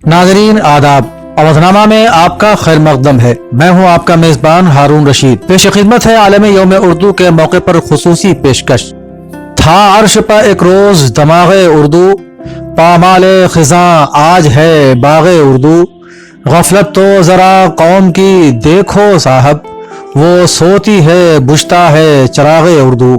नाज़रीन आदाब, अवधनामा में आपका खैर मकदम है। मैं हूं आपका मेज़बान हारून रशीद। पेश खिदमत है आलमी यौम उर्दू के मौके पर खुसूसी पेशकश। था अर्श पर एक रोज दमागे उर्दू, पामाले खिज़ां आज है बागे उर्दू। गफलत तो ज़रा कौम की देखो साहब, वो सोती है बुझता है चरागे उर्दू।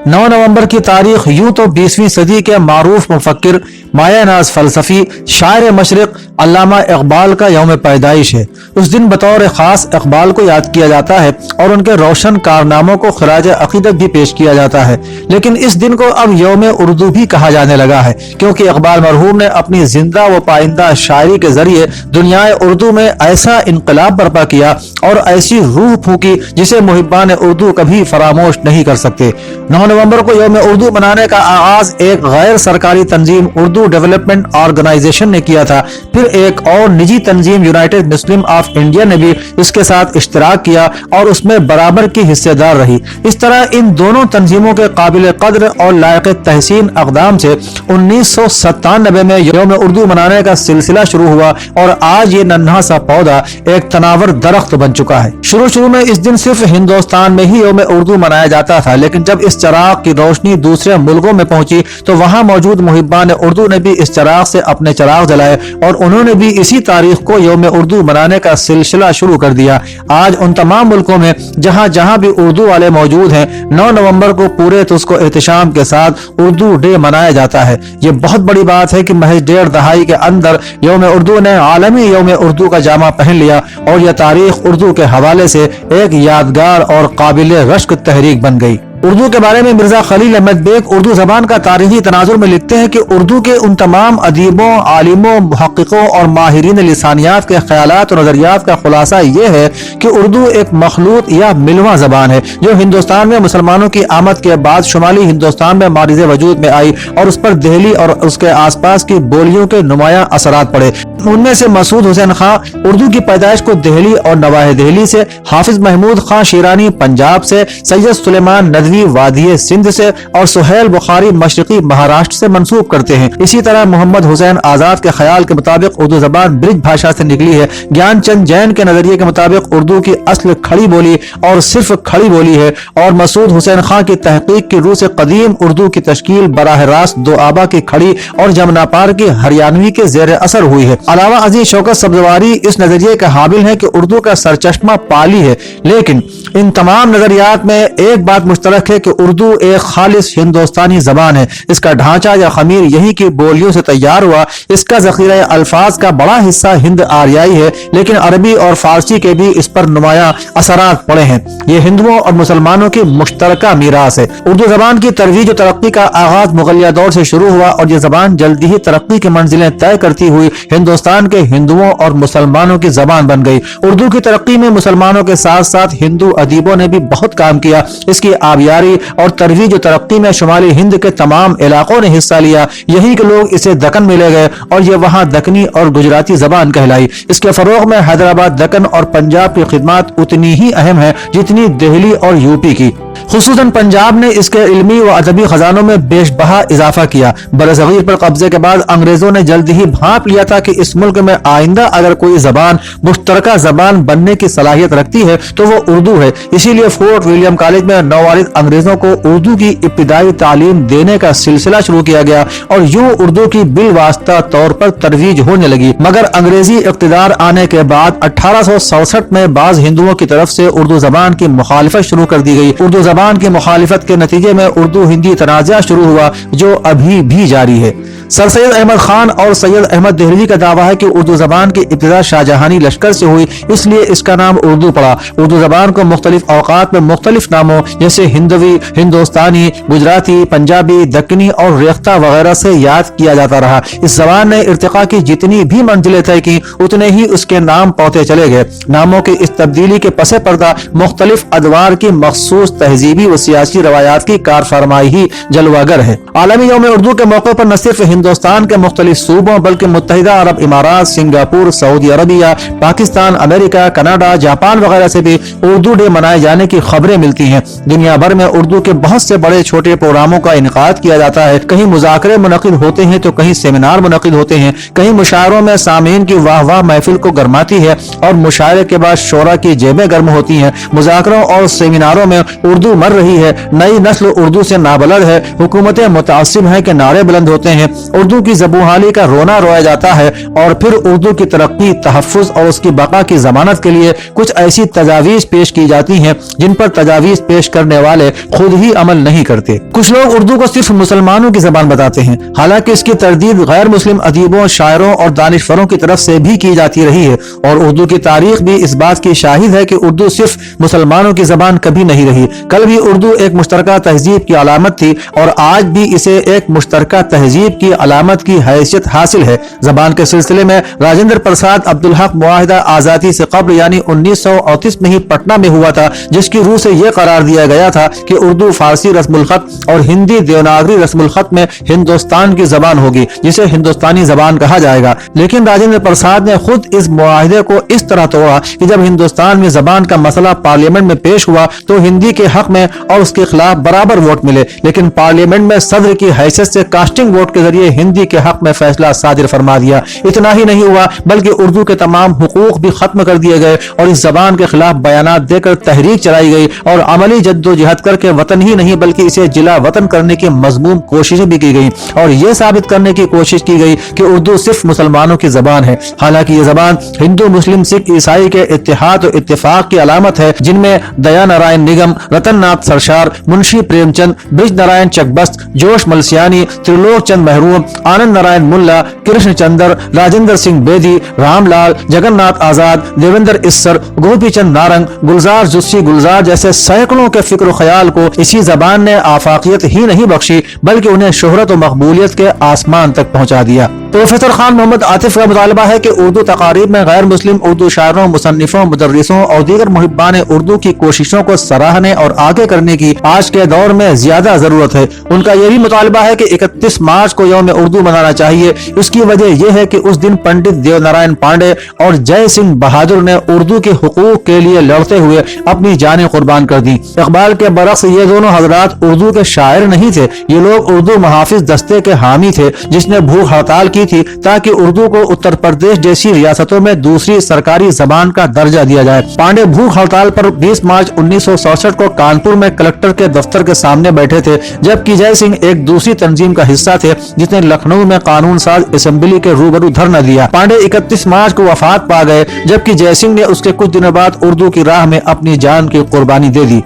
9 नवंबर की तारीख यूं तो 20वीं सदी के मारूफ मुफक्किर, माया नाज फलसफी, शायर मशरिक अल्लामा इकबाल का यौम पैदाइश है। उस दिन बतौर खास इकबाल को याद किया जाता है और उनके रोशन कारनामों को खराज अकीदत भी पेश किया जाता है। लेकिन इस दिन को अब यौम उर्दू भी कहा जाने लगा है, क्योंकि इकबाल मरहूम ने अपनी जिंदा व पाइंदा शायरी के जरिए दुनियाए उर्दू में ऐसा इनकलाब बर्पा किया और ऐसी रूह फूकी जिसे मुहिब्बान उर्दू कभी फरामोश नहीं कर सकते। 9 नवंबर को यौम उर्दू मनाने का आगाज एक गैर सरकारी तंजीम उर्दू डेवलपमेंट ऑर्गेनाइजेशन ने किया था। फिर एक और निजी तंजीम यूनाइटेड मुस्लिम ऑफ इंडिया ने भी इसके साथ इश्तिराक किया और उसमें बराबर की हिस्सेदार रही। इस तरह इन दोनों तंजीमों के काबिल कद्र और लायक तहसीन अक़दाम से 1997 में यौम उर्दू मनाने का सिलसिला शुरू हुआ और आज ये नन्हा सा पौधा एक तनावर दरख्त बन चुका है। शुरू में इस दिन सिर्फ हिंदुस्तान में ही यौम उर्दू मनाया जाता था, लेकिन जब इस चराग की रोशनी दूसरे मुल्कों में पहुंची तो वहां मौजूद मुहिब्बान उर्दू ने भी इस चराग से अपने चराग जलाए और उन्होंने भी इसी तारीख को यौम उर्दू मनाने का सिलसिला शुरू कर दिया। आज उन तमाम मुल्कों में जहां जहां भी उर्दू वाले मौजूद हैं, 9 नवंबर को पूरे तुस्को एहतशाम के साथ उर्दू डे मनाया जाता है। ये बहुत बड़ी बात है कि महज 1.5 दहाई के अंदर यौम उर्दू ने आलमी यौम उर्दू का जामा पहन लिया और यह तारीख उर्दू के हवाले से एक यादगार और काबिल रश्क तहरीक बन गई। उर्दू के बारे में मिर्जा खलील अहमद बेग उर्दू जबान का तारीखी तनाजुर में लिखते हैं कि उर्दू के उन तमाम अदीबों, आलिमों, मुहक्किकों और माहिरीन लिसानियात के ख्यालात और नजरियात का खुलासा ये है कि उर्दू एक मखलूत या मिलवा जबान है जो हिंदुस्तान में मुसलमानों की आमद के बाद शुमाली हिंदुस्तान में मारिज वजूद में आई और उस पर दिल्ली और उसके आसपास की बोलियों के नुमाया असरात पड़े। उनमें से मसूद हुसैन खां उर्दू की पैदाइश को दिल्ली और नवाह दिल्ली से, हाफिज महमूद खां शिरानी पंजाब से, सैयद सुलेमान नदवी वादिये सिंध से और सुहेल बुखारी मशरकी महाराष्ट्र से मंसूब करते हैं। इसी तरह मोहम्मद हुसैन आजाद के ख्याल के मुताबिक उर्दू जबान ब्रिज भाषा से निकली है। ज्ञानचंद जैन के नजरिए के मुताबिक उर्दू की असल खड़ी बोली और सिर्फ खड़ी बोली है और मसूद हुसैन खां की तहकीक की रूह से कदीम उर्दू की तश्कील बराह रास्त दो आबा की खड़ी और जमुना पार की हरियाणवी के जेर असर हुई है। अलावा अजीज शौकत सब्जवारी इस नजरिए के हामिल है कि उर्दू का सरचश्मा पाली है, लेकिन इन तमाम नजरियात में एक बात मुश्तरक है कि उर्दू एक खालिस हिंदुस्तानी जबान है। इसका ढांचा या खमीर यही की बोलियों से तैयार हुआ। इसका जखीरा अल्फाज का बड़ा हिस्सा हिंद आर्याई है, लेकिन अरबी और फारसी के भी इस पर नुमाया असरात पड़े हैं। ये हिंदुओं और मुसलमानों की मुश्तरका मीरास है। उर्दू जबान की तरवीज और तरक्की का आगाज मुगलिया दौर से शुरू हुआ और ये जबान जल्दी ही तरक्की की मंजिलें तय करती हुई हिंदुस्तान के हिंदुओं और मुसलमानों की जबान बन गई। उर्दू की तरक्की में मुसलमानों के साथ साथ हिंदू अदीबों ने भी बहुत काम किया। इसकी आबियारी और तरवीज तरक्की में शुमाली हिंद के तमाम इलाकों ने हिस्सा लिया। यही के लोग इसे दक्कन में ले गए और ये वहां दक्कनी और गुजराती जबान कहलाई। इसके फरोग में हैदराबाद, दक्कन और पंजाब की खिदमत उतनी ही अहम है जितनी दिल्ली और यूपी की। खुसूसन पंजाब ने इसके इल्मी व अदबी खजानों में बेशबहा इजाफा किया। बरसगीर पर कब्जे के बाद अंग्रेजों ने जल्द ही भांप लिया था कि इस मुल्क में आइंदा अगर कोई जबान मुश्तरका जबान बनने की सलाहियत रखती है तो वो उर्दू है। इसीलिए फोर्ट विलियम कॉलेज में नौवारिद अंग्रेजों को उर्दू की इब्तिदाई तालीम देने का सिलसिला शुरू किया गया और यूं उर्दू की बिलवास्ता तौर पर तरवीज होने लगी। मगर अंग्रेजी इक़्तिदार आने के बाद 1867 में बाज हिंदुओं की तरफ से उर्दू जबान की मुखालिफत शुरू कर दी गई। उर्दू जबान की मुखालिफत के नतीजे में उर्दू हिंदी तनाज़ा शुरू हुआ जो अभी भी जारी है। सर सैयद अहमद खान और सैयद अहमद देहलवी का दावा है कि उर्दू जबान की इब्तिदा शाहजहानी लश्कर से हुई, इसलिए इसका नाम उर्दू पड़ा। उर्दू जबान को मुख्तलिफ औकात में मुख्तलिफ नामों जैसे हिंदवी, हिंदुस्तानी, गुजराती, पंजाबी, दक्कनी और रेख्ता वगैरह से याद किया जाता रहा। इस जबान ने इर्तिका की जितनी भी मंजिलें तय की उतने ही उसके नाम पौते चले गए। नामों की इस तब्दीली के पसे पर्दा मुख्तलिफ अदवार की मखसूस तहजीब तहजीबी व सियासी रवायात की कारफरमाई ही जलवागर है। आलमी यौम उर्दू के मौके पर न सिर्फ हिंदुस्तान के मुख्तलिफ सूबों बल्कि मुत्तहिदा अरब इमारात, सिंगापुर, सऊदी अरबिया, पाकिस्तान, अमेरिका, कनाडा, जापान वगैरह से भी उर्दू डे मनाए जाने की खबरें मिलती हैं। दुनिया भर में उर्दू के बहुत से बड़े छोटे प्रोग्रामों का इनकाद किया जाता है। कहीं मुज़ाकरे मुनक़िद होते हैं तो कहीं सेमिनार मुनक़िद होते हैं। कहीं मुशायरों में सामीन की वाह वाह महफिल को गर्माती है और मुशायरे के बाद शोरा की जेबें गर्म होती हैं। मुज़ाकरों और सेमिनारों में उर्दू मर रही है, नई नस्ल उर्दू से नाबलद है, हुकूमतें मुतासिब हैं कि नारे बुलंद होते हैं, उर्दू की ज़बूहाली का रोना रोया जाता है और फिर उर्दू की तरक्की, तहफ़्फ़ुज़ और उसकी बका की ज़मानत के लिए कुछ ऐसी तजावीज़ पेश की जाती हैं जिन पर तजावीज़ पेश करने वाले खुद ही अमल नहीं करते। कुछ लोग उर्दू को सिर्फ मुसलमानों की जबान बताते हैं, हालांकि इसकी तरदीद गैर मुस्लिम अदीबों, शायरों और दानिशवरों की तरफ से भी की जाती रही है और उर्दू की तारीख भी इस बात की शाहिद है कि उर्दू सिर्फ मुसलमानों की जबान कभी नहीं रही। कल भी उर्दू एक मुश्तरका तहजीब की अलामत थी और आज भी इसे एक मुश्तरका तहजीब की अलामत की हैसियत हासिल है। जबान के सिलसिले में राजेंद्र प्रसाद अब्दुल हक मुआहिदा आजादी से कब्ल यानी 1938 में ही पटना में हुआ था, जिसकी रूह से यह करार दिया गया था कि उर्दू फारसी रस्मुल खत और हिंदी देवनागरी रस्मुल खत में हिंदुस्तान की जबान होगी, जिसे हिंदुस्तानी जबान कहा जाएगा। लेकिन राजेंद्र प्रसाद ने खुद इस मुआहिदे को इस तरह तोड़ा कि जब हिंदुस्तान में जबान का मसला पार्लियामेंट में पेश हुआ तो हिंदी के हक में और उसके खिलाफ बराबर वोट मिले, लेकिन पार्लियामेंट में सदर की हैसियत से कास्टिंग वोट के जरिए हिंदी के हक में फैसला सादिर फरमा दिया। इतना ही नहीं हुआ बल्कि उर्दू के तमाम हुकूक भी खत्म कर दिए गए और इस जबान के खिलाफ बयानात देकर तहरीक चलाई गई और अमली जद्दोजहद करके वतन ही नहीं बल्कि इसे जिला वतन करने की मजमूम कोशिशें भी की गई और यह साबित करने की कोशिश की गई कि उर्दू सिर्फ मुसलमानों की जबान है। हालांकि ये जबान हिंदू, मुस्लिम, सिख, ईसाई के इत्तेहाद और इत्तेफाक की अलामत है, जिनमें दया नारायण निगम, रतन नाथ सरशार, मुंशी प्रेमचंद, ब्रिज नारायण चकबस्त, जोश मलसियानी, त्रिलोक चंद महरूम, आनंद नारायण मुल्ला, कृष्ण चंद्र, राजेंद्र सिंह बेदी, रामलाल, जगन्नाथ आजाद, देवेंद्र इस्सर, गोपी चंद नारंग, गुलजार जुस्सी गुलजार जैसे सैकड़ों के फिक्र ख्याल को इसी जबान ने आफाकियत ही नहीं बख्शी बल्कि उन्हें शोहरत और मकबूलियत के आसमान तक पहुंचा दिया। प्रोफेसर खान मोहम्मद आतिफ का मुतालबा है कि उर्दू तकारीब में गैर मुस्लिम उर्दू शायरों, मुसन्निफों, मुदर्रिसों और दीगर मुहिब्बान उर्दू की कोशिशों को सराहने और आगे करने की आज के दौर में ज्यादा जरूरत है। उनका यह भी मुतालबा है कि 31 मार्च को यौम उर्दू मनाना चाहिए। इसकी वजह यह है कि उस दिन पंडित देवनारायण पांडे और जय सिंह बहादुर ने उर्दू के हुकूक के लिए लड़ते हुए अपनी जानें कुर्बान कर दी। इकबाल के बरक्स ये दोनों हजरात उर्दू के शायर नहीं थे, ये लोग उर्दू मुहाफिज दस्ते के हामी थे जिसने भूख हड़ताल की थी ताकि उर्दू को उत्तर प्रदेश जैसी रियासतों में दूसरी सरकारी जबान का दर्जा दिया जाए। पांडे भूख हड़ताल पर 20 मार्च 1967 को कानपुर में कलेक्टर के दफ्तर के सामने बैठे थे, जबकि जय सिंह एक दूसरी तंजीम का हिस्सा थे जिसने लखनऊ में कानून साज असेंबली के रूबरू धरना दिया। पांडे 31 मार्च को वफात पा गए, जबकि जय सिंह ने उसके कुछ दिनों बाद उर्दू की राह में अपनी जान की कुर्बानी दे दी।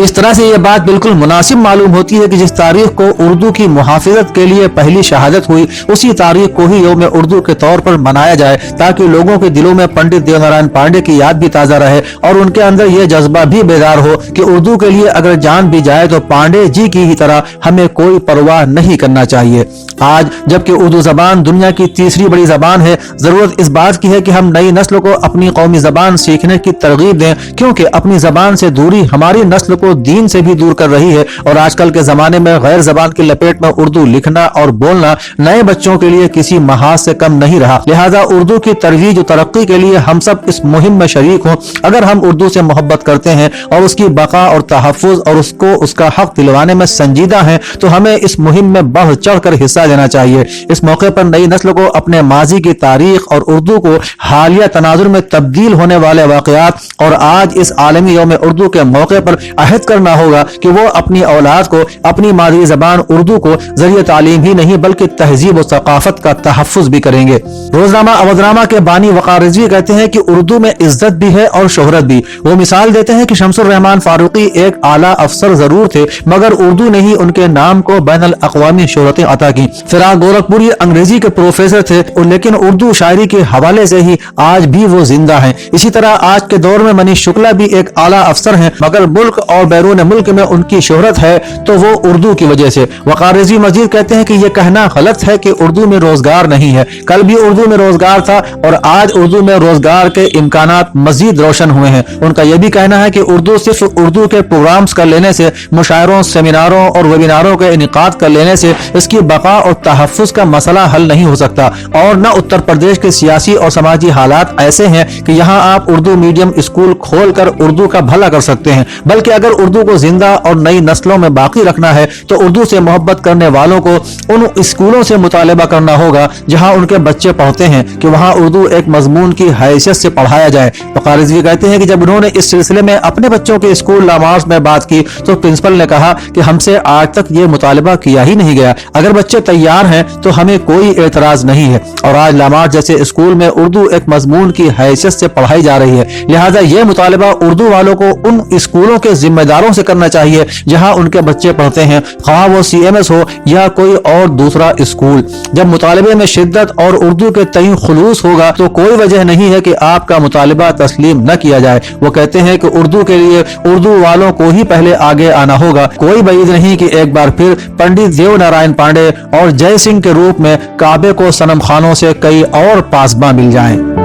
इस तरह से यह बात बिल्कुल मुनासिब मालूम होती है कि जिस तारीख को उर्दू की मुहाफिजत के लिए पहली शहादत हुई उसी तारीख को ही यौम उर्दू के तौर पर मनाया जाए ताकि लोगों के दिलों में पंडित देवनारायण पांडे की याद भी ताजा रहे और उनके अंदर यह जज्बा भी बेदार हो कि उर्दू के लिए अगर जान भी जाए तो पांडे जी की ही तरह हमें कोई परवाह नहीं करना चाहिए। आज जबकि उर्दू जबान दुनिया की तीसरी बड़ी जबान है, जरूरत इस बात की है कि हम नई नस्ल को अपनी कौमी जबान सीखने की तरगीब दें, क्योंकि अपनी जबान से दूरी हमारी नस्ल को दीन से भी दूर कर रही है और आजकल के जमाने में गैर जबान की लपेट में उर्दू लिखना और बोलना नए बच्चों के लिए किसी महाज से कम नहीं रहा। लिहाजा उर्दू की तरवीज और तरक्की के लिए हम सब इस मुहिम में शरीक हों। अगर हम उर्दू से मोहब्बत करते हैं और उसकी बका और तहफ़्फ़ुज़ और उसको उसका हक दिलवाने में संजीदा हैं तो हमें इस मुहिम में बढ़ चढ़ कर हिस्सा लेना चाहिए। इस मौके पर नई नस्ल को अपने माजी की तारीख और उर्दू को हालिया तनाजुर में तब्दील होने वाले वाक़यात और आज इस आलमी यौम उर्दू के मौके पर अहद करना होगा कि वो अपनी औलाद को अपनी मादरी जबान उर्दू को जरिए तालीम ही नहीं बल्कि तहजीब और सकाफत का तहफ़्फ़ुज़ भी करेंगे। रोजनामा अवधनामा के बानी वक़ार रिज़वी कहते हैं कि उर्दू में इज्जत भी है और शोहरत भी। वो मिसाल देते हैं कि शमसुर रहमान फारूकी एक आला अफसर जरूर थे मगर उर्दू ने ही उनके नाम को बैनुल अक़वामी शोहरतें अता की। फिराक गोरखपुरी अंग्रेजी के प्रोफेसर थे, लेकिन उर्दू शायरी के हवाले से ही आज भी वो जिंदा हैं। इसी तरह आज के दौर में मनीष शुक्ला भी एक आला अफसर हैं, मगर मुल्क और बैरून मुल्क में उनकी शोहरत है तो वो उर्दू की वजह से। वक़ार रिजवी मजीद कहते हैं कि ये कहना गलत है कि उर्दू में रोजगार नहीं है। कल भी उर्दू में रोजगार था और आज उर्दू में रोजगार के इम्कानात मजीद रोशन हुए हैं। उनका यह भी कहना है कि उर्दू सिर्फ उर्दू के प्रोग्राम्स कर लेने से, मुशायरों, सेमिनारों और वेबिनारों के इनेकाद कर लेने से इसकी बका और तहफ़्फ़ुज़ का मसला हल नहीं हो सकता। और न उत्तर प्रदेश के सियासी और समाजी हालात ऐसे हैं कि यहाँ आप उर्दू मीडियम स्कूल खोलकर उर्दू का भला कर सकते हैं, बल्कि अगर उर्दू को जिंदा और नई नस्लों में बाकी रखना है तो उर्दू से मोहब्बत करने वालों को उन स्कूलों से मुतालिबा करना होगा जहाँ उनके बच्चे पढ़ते हैं कि वहाँ उर्दू एक मजमून की हैसियत से पढ़ाया जाए। वक़ार रिजवी कहते हैं कि जब उन्होंने इस सिलसिले में अपने बच्चों के स्कूल लामार्स में बात की तो प्रिंसिपल ने कहा कि हमसे आज तक ये मुतालिबा किया ही नहीं गया। अगर बच्चे तैयार हैं तो हमें कोई एतराज नहीं है। और आज लामार्स जैसे स्कूल में उर्दू एक मजमून की हैसियत से पढ़ाई जा रही है, लिहाजा ये मुतालिबा उर्दू वालों को उन स्कूलों के जिम्मेदारों से करना चाहिए जहां उनके बच्चे पढ़ते हैं, ख्वाह वो CMS हो या कोई और दूसरा स्कूल। जब मुतालिबे में शिद्दत और उर्दू के तईं खुलूस होगा तो कोई वजह नहीं है कि आपका मुतालिबा तस्लीम न किया जाए। वो कहते हैं कि उर्दू के लिए उर्दू वालों को ही पहले आगे आना होगा। कोई बईद नहीं कि एक बार फिर पंडित देव नारायण पांडे और जय सिंह के रूप में काबे को सनम खानों से कई और पासबां मिल जाएं।